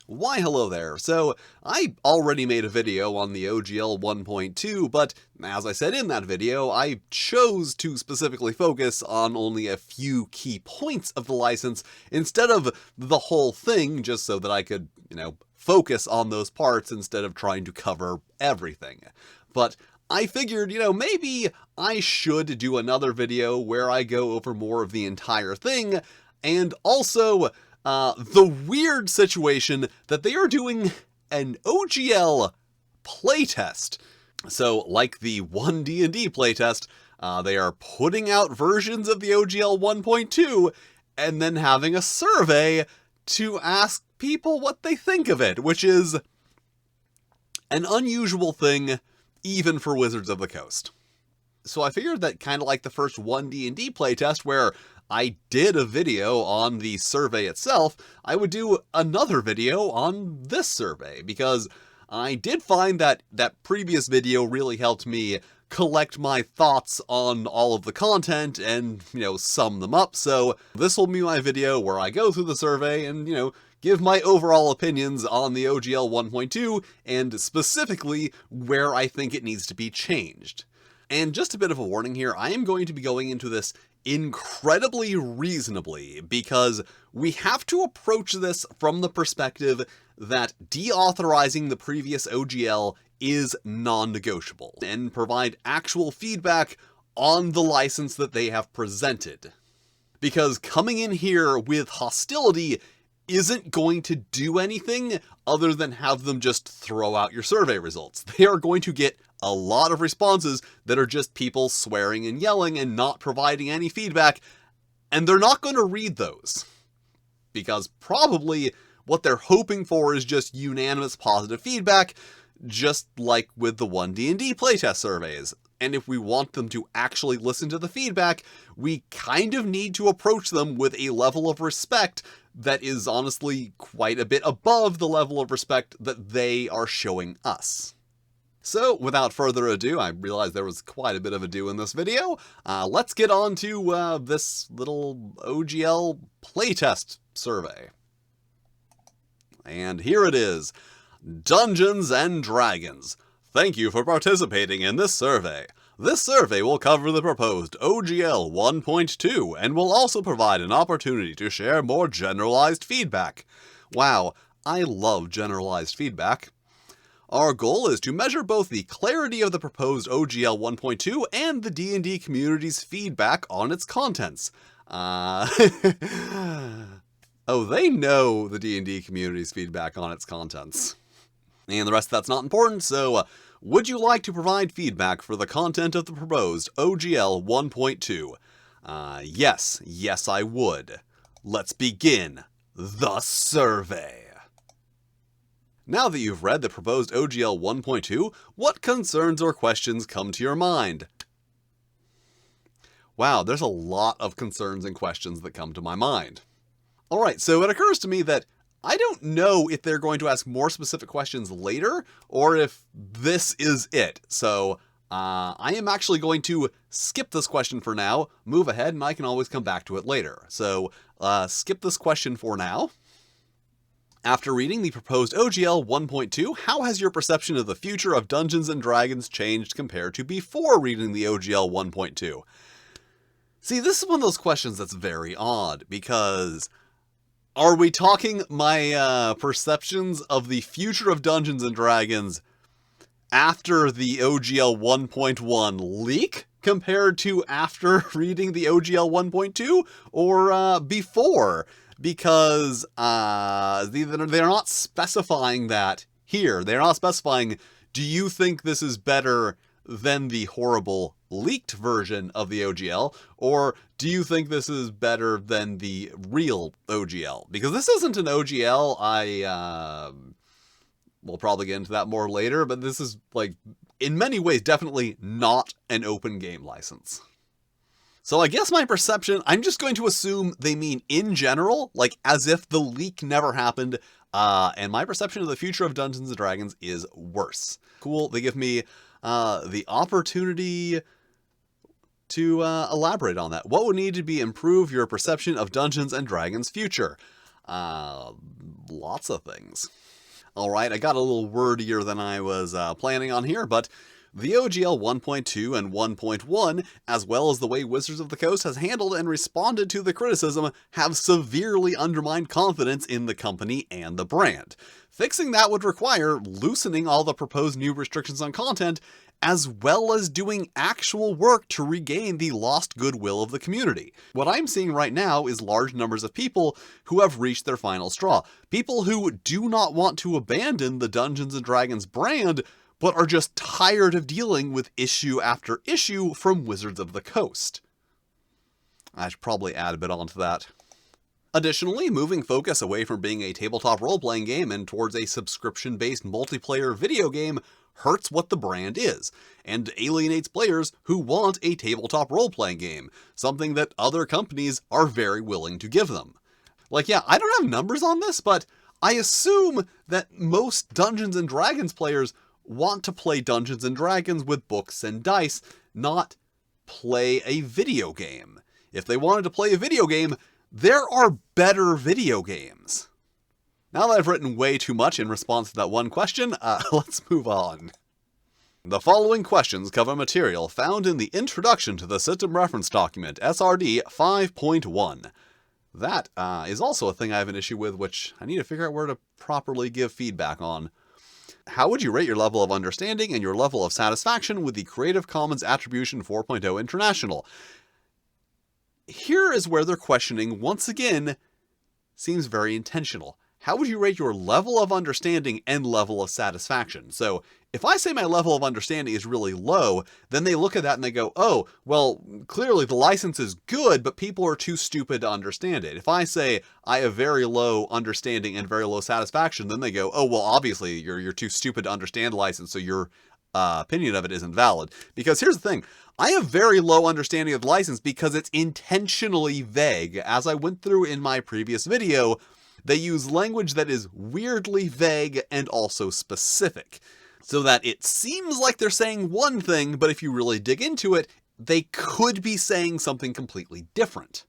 Why hello there. So I already made a video on the OGL 1.2, but as I said in that video, I chose to specifically focus on only a few key points of the license instead of the whole thing, just so that I could, focus on those parts instead of trying to cover everything. But I figured, maybe I should do another video where I go over more of the entire thing, and also the weird situation that they are doing an OGL playtest. So, like the 1D&D playtest, they are putting out versions of the OGL 1.2 and then having a survey to ask people what they think of it, which is an unusual thing even for Wizards of the Coast. So I figured that kind of like the first 1D&D playtest where I did a video on the survey itself, I would do another video on this survey, because I did find that that previous video really helped me collect my thoughts on all of the content and, sum them up. So this will be my video where I go through the survey and, give my overall opinions on the OGL 1.2 and specifically where I think it needs to be changed. And just a bit of a warning here, I am going to be going into this incredibly reasonably, because we have to approach this from the perspective that deauthorizing the previous OGL is non-negotiable, and provide actual feedback on the license that they have presented. Because coming in here with hostility isn't going to do anything other than have them just throw out your survey results. They are going to get a lot of responses that are just people swearing and yelling and not providing any feedback, and they're not going to read those. Because probably what they're hoping for is just unanimous positive feedback, just like with the 1D&D playtest surveys. And if we want them to actually listen to the feedback, we kind of need to approach them with a level of respect that is honestly quite a bit above the level of respect that they are showing us. So, without further ado, I realized there was quite a bit of ado in this video. Let's get on to this little OGL playtest survey. And here it is. Dungeons and Dragons. Thank you for participating in this survey. This survey will cover the proposed OGL 1.2 and will also provide an opportunity to share more generalized feedback. Wow, I love generalized feedback. Our goal is to measure both the clarity of the proposed OGL 1.2 and the D&D community's feedback on its contents. Oh, they know the D&D community's feedback on its contents. And the rest of that's not important, so would you like to provide feedback for the content of the proposed OGL 1.2? Yes, I would. Let's begin the survey. Now that you've read the proposed OGL 1.2, what concerns or questions come to your mind? Wow, there's a lot of concerns and questions that come to my mind. Alright, so it occurs to me that I don't know if they're going to ask more specific questions later, or if this is it. So I am actually going to skip this question for now, move ahead, and I can always come back to it later. So skip this question for now. After reading the proposed OGL 1.2, how has your perception of the future of Dungeons & Dragons changed compared to before reading the OGL 1.2? See, this is one of those questions that's very odd, because are we talking my perceptions of the future of Dungeons & Dragons after the OGL 1.1 leak compared to after reading the OGL 1.2, or before? Because they're not specifying that here. They're not specifying, do you think this is better than the horrible leaked version of the OGL, or do you think this is better than the real OGL? Because this isn't an OGL, we'll probably get into that more later, but this is, like, in many ways, definitely not an open game license. So I guess my perception, I'm just going to assume they mean in general, like as if the leak never happened, and my perception of the future of Dungeons & Dragons is worse. Cool, they give me the opportunity to elaborate on that. What would need to be improve your perception of Dungeons & Dragons' future? Lots of things. Alright, I got a little wordier than I was planning on here, but the OGL 1.2 and 1.1, as well as the way Wizards of the Coast has handled and responded to the criticism, have severely undermined confidence in the company and the brand. Fixing that would require loosening all the proposed new restrictions on content, as well as doing actual work to regain the lost goodwill of the community. What I'm seeing right now is large numbers of people who have reached their final straw. People who do not want to abandon the Dungeons & Dragons brand, but are just tired of dealing with issue after issue from Wizards of the Coast. I should probably add a bit onto that. Additionally, moving focus away from being a tabletop role-playing game and towards a subscription-based multiplayer video game hurts what the brand is, and alienates players who want a tabletop role-playing game, something that other companies are very willing to give them. Like, yeah, I don't have numbers on this, but I assume that most Dungeons & Dragons players want to play Dungeons & Dragons with books and dice, not play a video game. If they wanted to play a video game, there are better video games. Now that I've written way too much in response to that one question, let's move on. The following questions cover material found in the Introduction to the System Reference Document, SRD 5.1. That is also a thing I have an issue with, which I need to figure out where to properly give feedback on. How would you rate your level of understanding and your level of satisfaction with the Creative Commons Attribution 4.0 International? Here is where their questioning, once again, seems very intentional. How would you rate your level of understanding and level of satisfaction? So, if I say my level of understanding is really low, then they look at that and they go, oh, well, clearly the license is good, but people are too stupid to understand it. If I say I have very low understanding and very low satisfaction, then they go, oh, well, obviously you're too stupid to understand the license, so your opinion of it isn't valid. Because here's the thing. I have very low understanding of the license because it's intentionally vague. As I went through in my previous video, they use language that is weirdly vague and also specific, so that it seems like they're saying one thing, but if you really dig into it, they could be saying something completely different.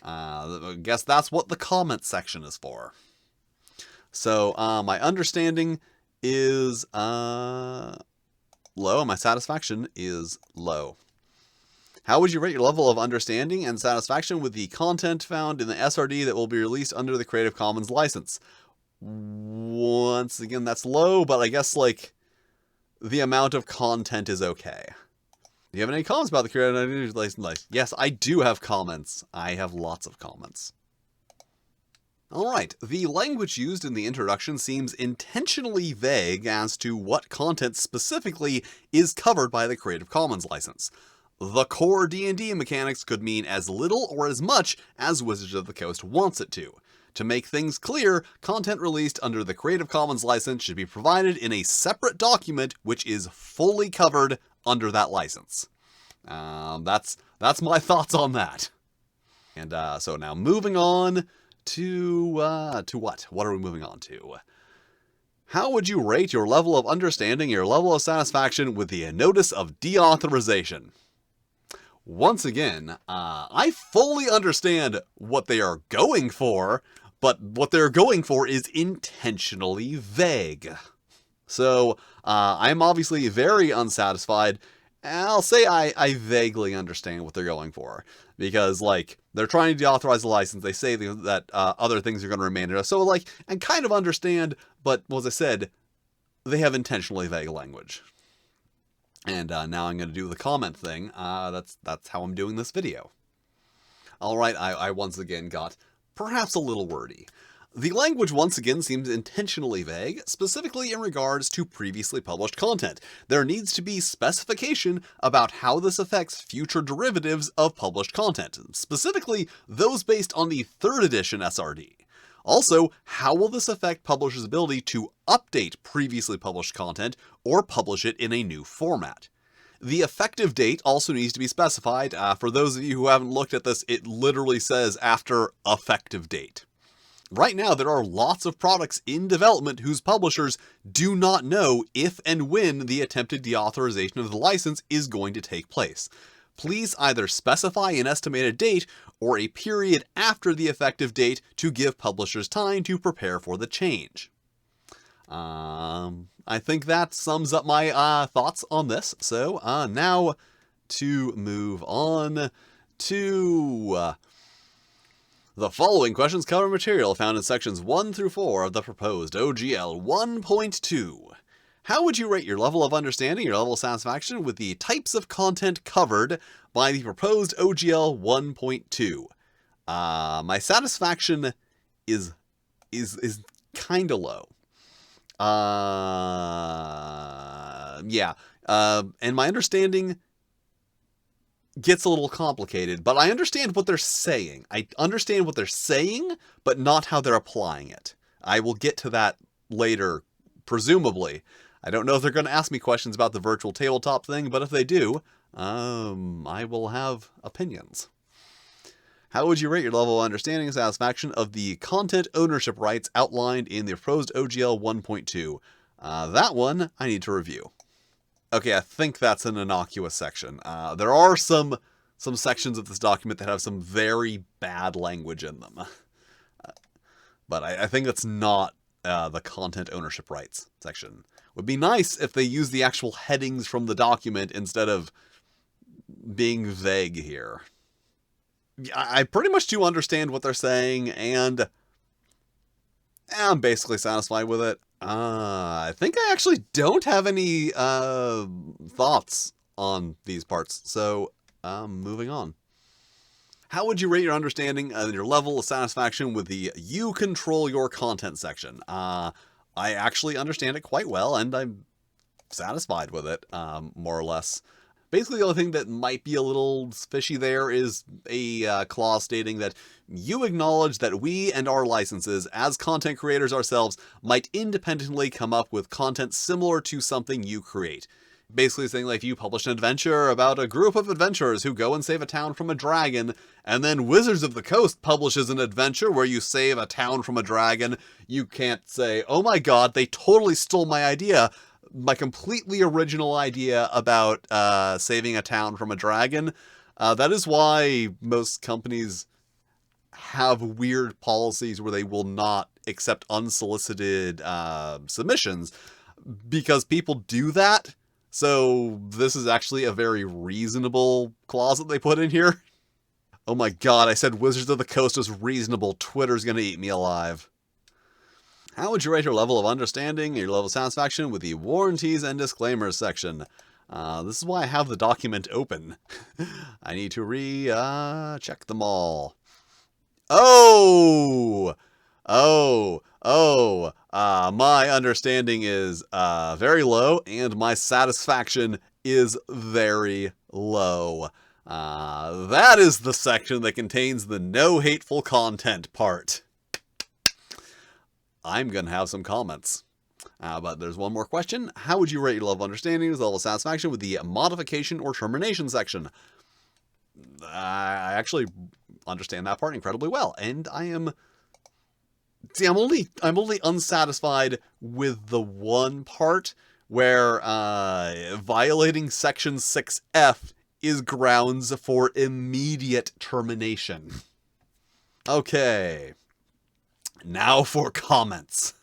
I guess that's what the comments section is for. So my understanding is low, and my satisfaction is low. How would you rate your level of understanding and satisfaction with the content found in the SRD that will be released under the Creative Commons license? Once again, that's low, but I guess, like, the amount of content is okay. Do you have any comments about the Creative Commons license? Yes, I do have comments. I have lots of comments. Alright, the language used in the introduction seems intentionally vague as to what content specifically is covered by the Creative Commons license. The core D&D mechanics could mean as little or as much as Wizards of the Coast wants it to. To make things clear, content released under the Creative Commons license should be provided in a separate document which is fully covered under that license. That's my thoughts on that. And so now moving on to what? What are we moving on to? How would you rate your level of understanding, your level of satisfaction with the notice of de-authorization? Once again, I fully understand what they are going for, but what they're going for is intentionally vague. So, I'm obviously very unsatisfied. I'll say I vaguely understand what they're going for. Because, like, they're trying to deauthorize the license. They say that other things are going to remain. So, like, I kind of understand, but as I said, they have intentionally vague language. And now I'm going to do the comment thing. That's how I'm doing this video. Alright, I once again got perhaps a little wordy. The language once again seems intentionally vague, specifically in regards to previously published content. There needs to be specification about how this affects future derivatives of published content, specifically those based on the 3rd edition SRD. Also, how will this affect publishers' ability to update previously published content or publish it in a new format? The effective date also needs to be specified. For those of you who haven't looked at this, it literally says after effective date. Right now, there are lots of products in development whose publishers do not know if and when the attempted deauthorization of the license is going to take place. Please either specify an estimated date or a period after the effective date to give publishers time to prepare for the change. I think that sums up my thoughts on this. So now to move on to the following questions cover material found in sections 1 through 4 of the proposed OGL 1.2. How would you rate your level of understanding, your level of satisfaction with the types of content covered by the proposed OGL 1.2? My satisfaction is kind of low. And my understanding gets a little complicated, but I understand what they're saying. I understand what they're saying, but not how they're applying it. I will get to that later, presumably. I don't know if they're going to ask me questions about the virtual tabletop thing, but if they do, I will have opinions. How would you rate your level of understanding and satisfaction of the content ownership rights outlined in the proposed OGL 1.2? That one I need to review. Okay, I think that's an innocuous section. There are some sections of this document that have some very bad language in them. But I think that's not the content ownership rights section. Would be nice if they use the actual headings from the document instead of being vague here. I pretty much do understand what they're saying, and I'm basically satisfied with it. I think I actually don't have any thoughts on these parts, so moving on. How would you rate your understanding and your level of satisfaction with the You Control Your Content section? I actually understand it quite well, and I'm satisfied with it, more or less. Basically, the only thing that might be a little fishy there is a clause stating that you acknowledge that we and our licenses, as content creators ourselves, might independently come up with content similar to something you create. Basically saying, like, you publish an adventure about a group of adventurers who go and save a town from a dragon, and then Wizards of the Coast publishes an adventure where you save a town from a dragon. You can't say, oh my god, they totally stole my idea. My completely original idea about saving a town from a dragon. That is why most companies have weird policies where they will not accept unsolicited submissions, because people do that. So this is actually a very reasonable clause that they put in here. Oh my god, I said Wizards of the Coast was reasonable. Twitter's gonna eat me alive. How would you rate your level of understanding and your level of satisfaction with the warranties and disclaimers section? This is why I have the document open. I need to check them all. My understanding is very low, and my satisfaction is very low. That is the section that contains the no hateful content part. I'm going to have some comments. But there's one more question. How would you rate your level of understanding, level of satisfaction with the modification or termination section? I actually understand that part incredibly well, and I am... See, I'm only unsatisfied with the one part where violating Section 6F is grounds for immediate termination. Okay. Now for comments.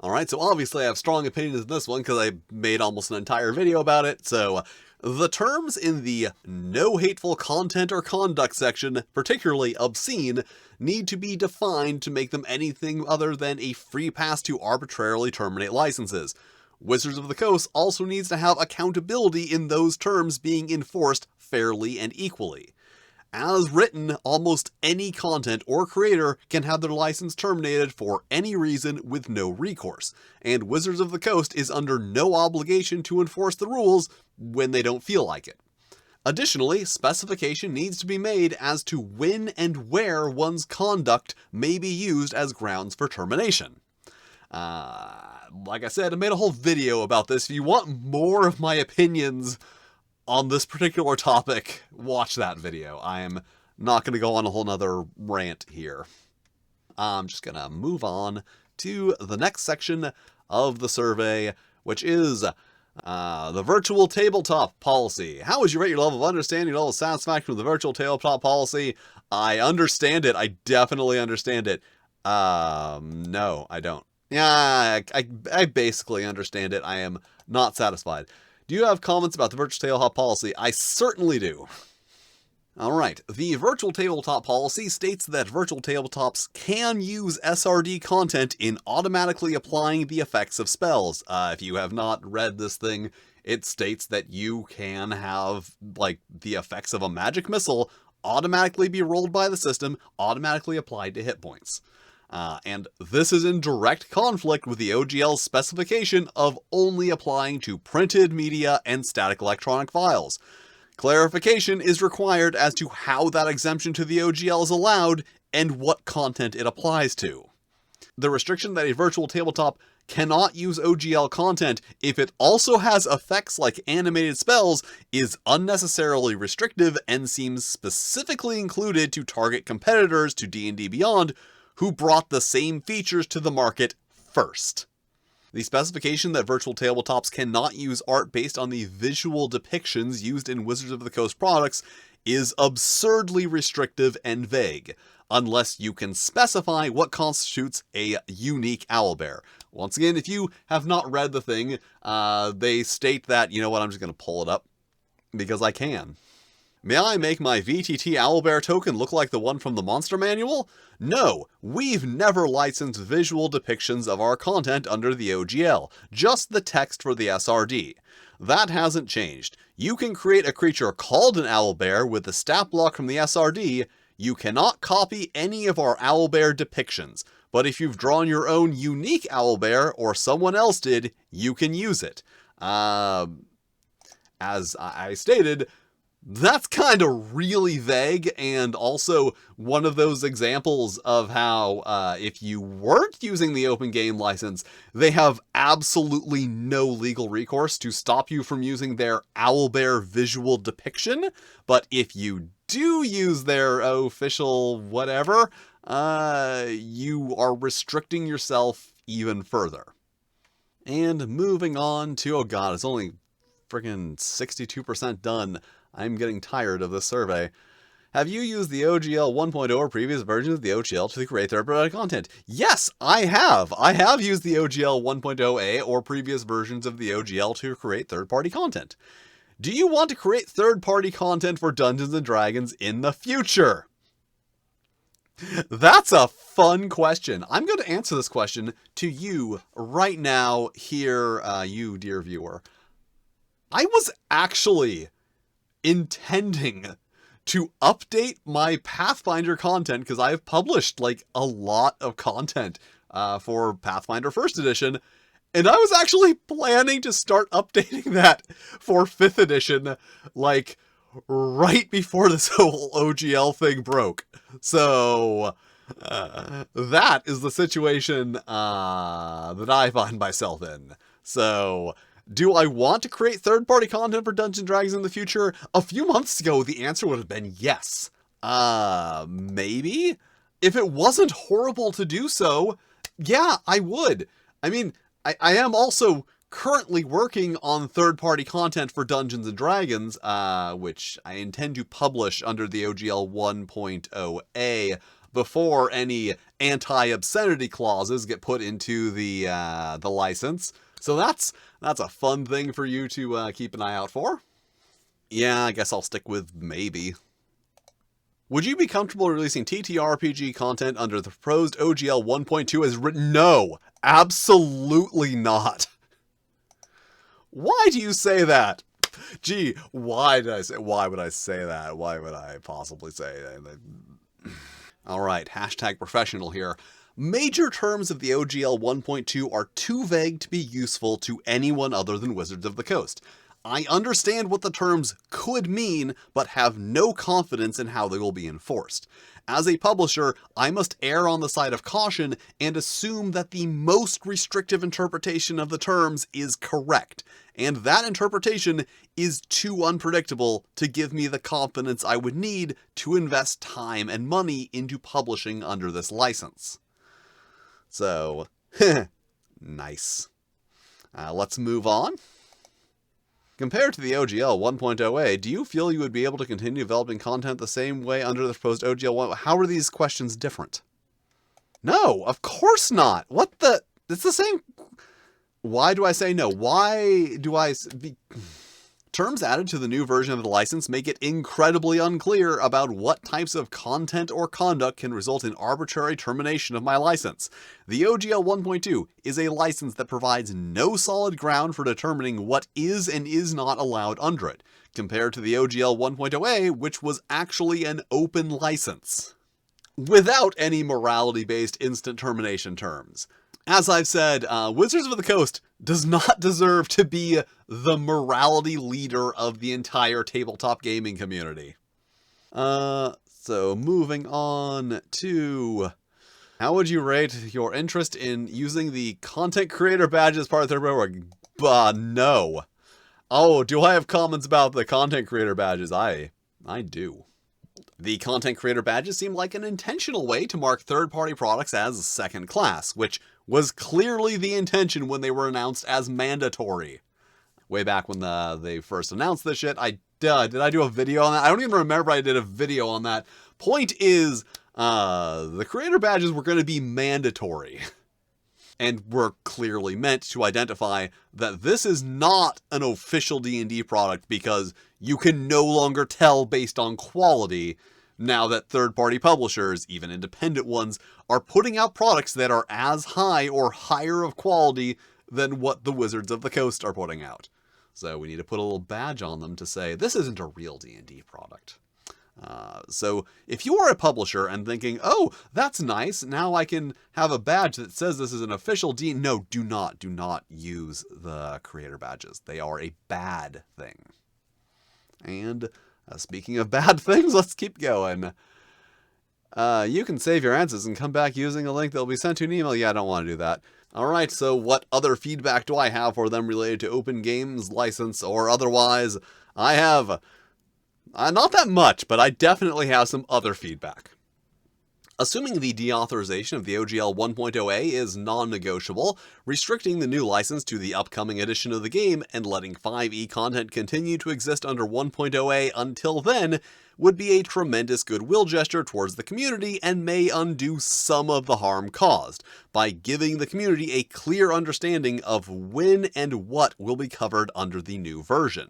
Alright, so obviously I have strong opinions in this one because I made almost an entire video about it. So, the terms in the no hateful content or conduct section, particularly obscene, need to be defined to make them anything other than a free pass to arbitrarily terminate licenses. Wizards of the Coast also needs to have accountability in those terms being enforced fairly and equally. As written, almost any content or creator can have their license terminated for any reason with no recourse, and Wizards of the Coast is under no obligation to enforce the rules when they don't feel like it. Additionally, specification needs to be made as to when and where one's conduct may be used as grounds for termination. Like I said, I made a whole video about this. If you want more of my opinions on this particular topic, watch that video. I am not going to go on a whole nother rant here. I'm just going to move on to the next section of the survey, which is The virtual tabletop policy. How would you rate your level of understanding, your level of satisfaction with the virtual tabletop policy? I understand it. I definitely understand it. No, I don't. Yeah, I basically understand it. I am not satisfied. Do you have comments about the virtual tabletop policy? I certainly do. Alright, the virtual tabletop policy states that virtual tabletops can use SRD content in automatically applying the effects of spells. If you have not read this thing, it states that you can have, like, the effects of a magic missile automatically be rolled by the system, automatically applied to hit points. And this is in direct conflict with the OGL's specification of only applying to printed media and static electronic files. Clarification is required as to how that exemption to the OGL is allowed and what content it applies to. The restriction that a virtual tabletop cannot use OGL content if it also has effects like animated spells is unnecessarily restrictive and seems specifically included to target competitors to D&D Beyond who brought the same features to the market first. The specification that virtual tabletops cannot use art based on the visual depictions used in Wizards of the Coast products is absurdly restrictive and vague, unless you can specify what constitutes a unique owlbear. Once again, if you have not read the thing, they state that, you know what, I'm just going to pull it up, because I can. May I make my VTT Owlbear token look like the one from the Monster Manual? No, we've never licensed visual depictions of our content under the OGL, just the text for the SRD. That hasn't changed. You can create a creature called an Owlbear with the stat block from the SRD. You cannot copy any of our Owlbear depictions, but if you've drawn your own unique Owlbear, or someone else did, you can use it. As I stated, that's kind of really vague, and also one of those examples of how, if you weren't using the open game license, they have absolutely no legal recourse to stop you from using their Owlbear visual depiction, but if you do use their official whatever, you are restricting yourself even further. And moving on to, oh god, it's only friggin' 62% done. I'm getting tired of this survey. Have you used the OGL 1.0 or previous versions of the OGL to create third-party content? Yes, I have. I have used the OGL 1.0a or previous versions of the OGL to create third-party content. Do you want to create third-party content for Dungeons & Dragons in the future? That's a fun question. I'm going to answer this question to you right now here, you dear viewer. I was actually intending to update my Pathfinder content, because I've published like a lot of content for Pathfinder 1st edition, and I was actually planning to start updating that for 5th edition, like right before this whole OGL thing broke. So that is the situation that I find myself in. So do I want to create third-party content for Dungeons & Dragons in the future? A few months ago, the answer would have been yes. Maybe? If it wasn't horrible to do so, yeah, I would. I mean, I am also currently working on third-party content for Dungeons & Dragons, which I intend to publish under the OGL 1.0a before any anti-obscenity clauses get put into the license. So that's a fun thing for you to keep an eye out for. Yeah, I guess I'll stick with maybe. Would you be comfortable releasing TTRPG content under the proposed OGL 1.2 as written? No, absolutely not. Why do you say that? Gee, why would I say that? Why would I possibly say that? Alright, hashtag professional here. Major terms of the OGL 1.2 are too vague to be useful to anyone other than Wizards of the Coast. I understand what the terms could mean, but have no confidence in how they will be enforced. As a publisher, I must err on the side of caution and assume that the most restrictive interpretation of the terms is correct, and that interpretation is too unpredictable to give me the confidence I would need to invest time and money into publishing under this license. So, nice. Let's move on. Compared to the OGL 1.0a, do you feel you would be able to continue developing content the same way under the proposed OGL 1? How are these questions different? No, of course not. What the? It's the same. Why do I say no? Why do I... Terms added to the new version of the license make it incredibly unclear about what types of content or conduct can result in arbitrary termination of my license. The OGL 1.2 is a license that provides no solid ground for determining what is and is not allowed under it, compared to the OGL 1.0a, which was actually an open license, without any morality-based instant termination terms. As I've said, Wizards of the Coast does not deserve to be the morality leader of the entire tabletop gaming community. So moving on to... How would you rate your interest in using the content creator badge as part of their work? No. Oh, do I have comments about the content creator badges? I do. The content creator badges seem like an intentional way to mark third-party products as second class, which was clearly the intention when they were announced as mandatory. Way back when they first announced this shit, did I do a video on that? I don't even remember I did a video on that. Point is, the creator badges were going to be mandatory. And were clearly meant to identify that this is not an official D&D product because you can no longer tell based on quality now that third-party publishers, even independent ones, are putting out products that are as high or higher of quality than what the Wizards of the Coast are putting out. So we need to put a little badge on them to say, this isn't a real D&D product. So if you are a publisher and thinking, oh, that's nice, now I can have a badge that says this is an official D... No, do not use the creator badges. They are a bad thing. And speaking of bad things, let's keep going. You can save your answers and come back using a link that will be sent to an email. Yeah, I don't want to do that. Alright, so what other feedback do I have for them related to open games, license, or otherwise? I have... not that much, but I definitely have some other feedback. Assuming the deauthorization of the OGL 1.0a is non-negotiable, restricting the new license to the upcoming edition of the game and letting 5e content continue to exist under 1.0a until then would be a tremendous goodwill gesture towards the community and may undo some of the harm caused, by giving the community a clear understanding of when and what will be covered under the new version.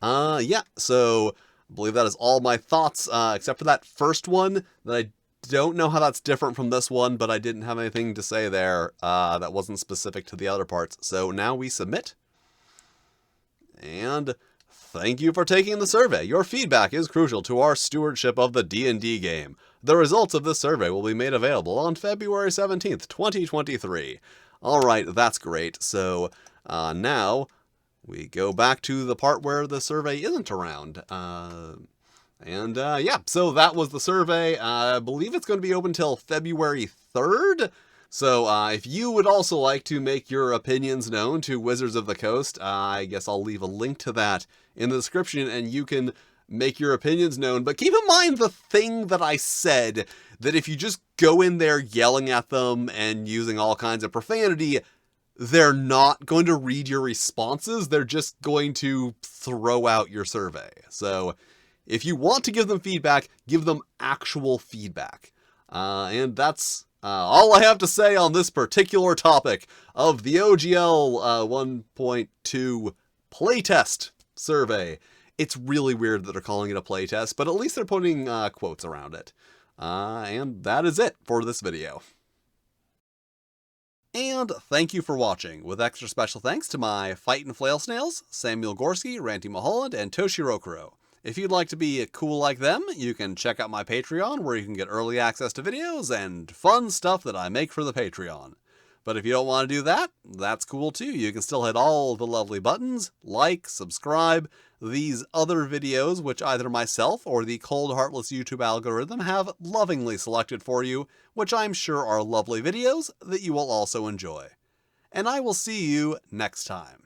Yeah, so I believe that is all my thoughts, except for that first one that I don't know how that's different from this one, but I didn't have anything to say there that wasn't specific to the other parts. So now we submit. And thank you for taking the survey. Your feedback is crucial to our stewardship of the D&D game. The results of this survey will be made available on February 17th, 2023. Alright, that's great. So now we go back to the part where the survey isn't around. Yeah, so that was the survey. I believe it's going to be open till February 3rd. So if you would also like to make your opinions known to Wizards of the Coast, I guess I'll leave a link to that in the description and you can make your opinions known. But keep in mind the thing that I said, that if you just go in there yelling at them and using all kinds of profanity, they're not going to read your responses. They're just going to throw out your survey. So if you want to give them feedback, give them actual feedback. And that's all I have to say on this particular topic of the OGL 1.2 playtest survey. It's really weird that they're calling it a playtest, but at least they're putting quotes around it. And that is it for this video. And thank you for watching, with extra special thanks to my Fight and Flail Snails, Samuel Gorski, Ranty Mulholland, and Toshirokuro. If you'd like to be cool like them, you can check out my Patreon, where you can get early access to videos and fun stuff that I make for the Patreon. But if you don't want to do that, that's cool too. You can still hit all the lovely buttons, like, subscribe, these other videos which either myself or the Cold Heartless YouTube algorithm have lovingly selected for you, which I'm sure are lovely videos that you will also enjoy. And I will see you next time.